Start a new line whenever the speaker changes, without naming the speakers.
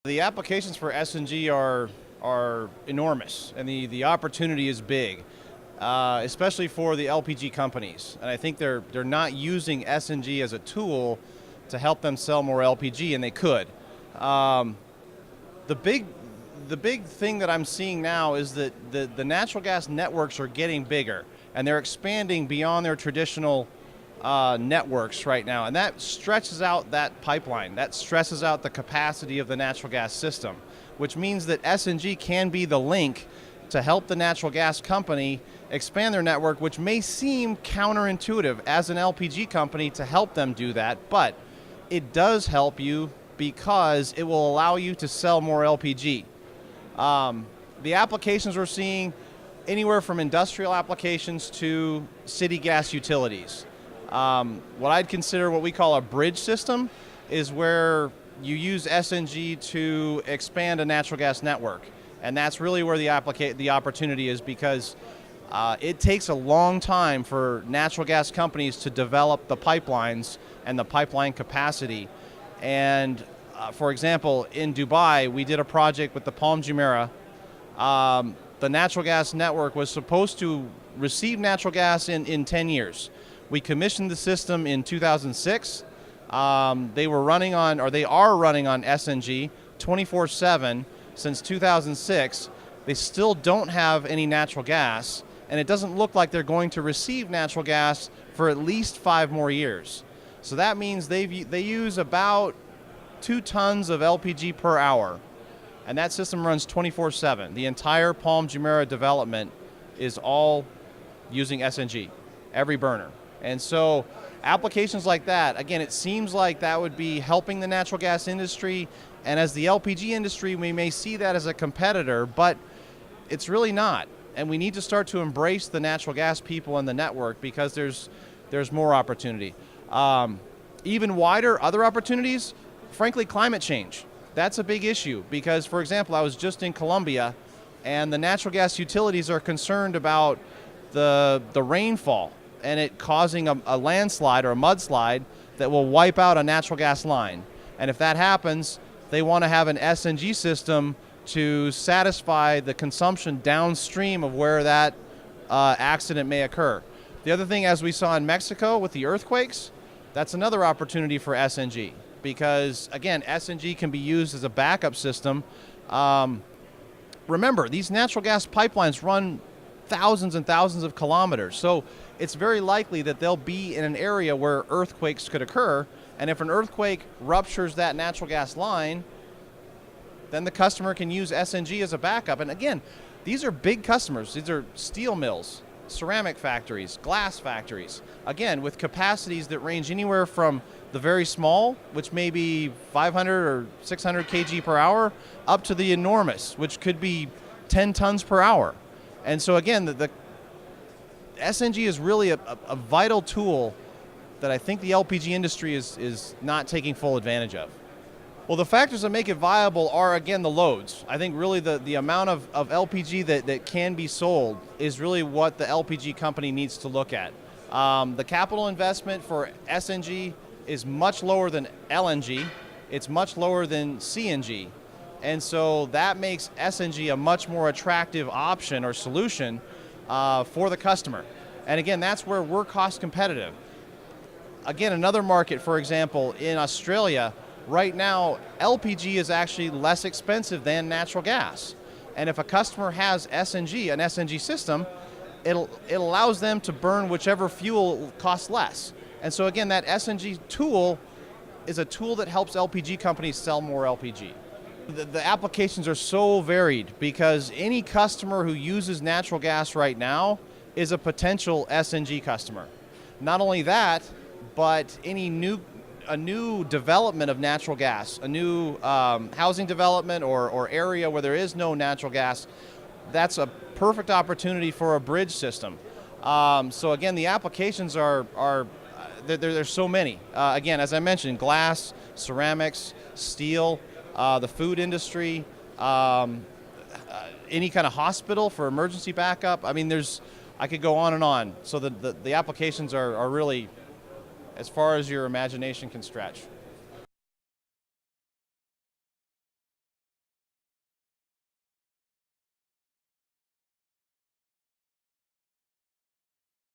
The applications for SNG are enormous, and the opportunity is big, especially for the LPG companies. And I think they're not using SNG as a tool to help them sell more LPG, and they could. The big thing that I'm seeing now is that the natural gas networks are getting bigger, and they're expanding beyond their traditional networks right now, and that stretches out that pipeline. That stresses out the capacity of the natural gas system, which means that SNG can be the link to help the natural gas company expand their network, which may seem counterintuitive as an LPG company to help them do that, but it does help you because it will allow you to sell more LPG. The applications we're seeing anywhere from industrial applications to city gas utilities. What I'd consider what we call a bridge system is where you use SNG to expand a natural gas network. And that's really where the opportunity is, because it takes a long time for natural gas companies to develop the pipelines and the pipeline capacity. And for example, in Dubai, we did a project with the Palm Jumeirah. The natural gas network was supposed to receive natural gas in 10 years. We commissioned the system in 2006. They are running on SNG 24/7 since 2006. They still don't have any natural gas, and it doesn't look like they're going to receive natural gas for at least 5 more years. So that means they use about 2 tons of LPG per hour, and that system runs 24/7. The entire Palm Jumeirah development is all using SNG, every burner. And so applications like that, again, it seems like that would be helping the natural gas industry, and as the LPG industry, we may see that as a competitor, but it's really not. And we need to start to embrace the natural gas people in the network, because there's more opportunity. Even wider, other opportunities, frankly, climate change. That's a big issue, because, for example, I was just in Colombia, and the natural gas utilities are concerned about the rainfall and it causing a landslide or a mudslide that will wipe out a natural gas line. And if that happens, they want to have an SNG system to satisfy the consumption downstream of where that accident may occur. The other thing, as we saw in Mexico with the earthquakes, that's another opportunity for SNG, because, again, SNG can be used as a backup system. Remember, these natural gas pipelines run thousands and thousands of kilometers, so it's very likely that they'll be in an area where earthquakes could occur, and if an earthquake ruptures that natural gas line, then the customer can use SNG as a backup. And again, these are big customers. These are steel mills, ceramic factories, glass factories, again, with capacities that range anywhere from the very small, which may be 500 or 600 kg per hour, up to the enormous, which could be 10 tons per hour. And so again, the SNG is really a vital tool that I think the LPG industry is not taking full advantage of. Well, the factors that make it viable are, again, the loads. I think really the amount of LPG that can be sold is really what the LPG company needs to look at. The capital investment for SNG is much lower than LNG. It's much lower than CNG. And so that makes SNG a much more attractive option or solution for the customer. And again, that's where we're cost competitive. Again, another market, for example, in Australia, right now, LPG is actually less expensive than natural gas. And if a customer has SNG, an SNG system, it allows them to burn whichever fuel costs less. And so again, that SNG tool is a tool that helps LPG companies sell more LPG. The applications are so varied, because any customer who uses natural gas right now is a potential SNG customer. Not only that, but a new development of natural gas, a new housing development or area where there is no natural gas, that's a perfect opportunity for a bridge system. So again, the applications there's so many. Again, as I mentioned, glass, ceramics, steel, the food industry, any kind of hospital for emergency backup. I mean, I could go on and on. So the applications are really as far as your imagination can stretch.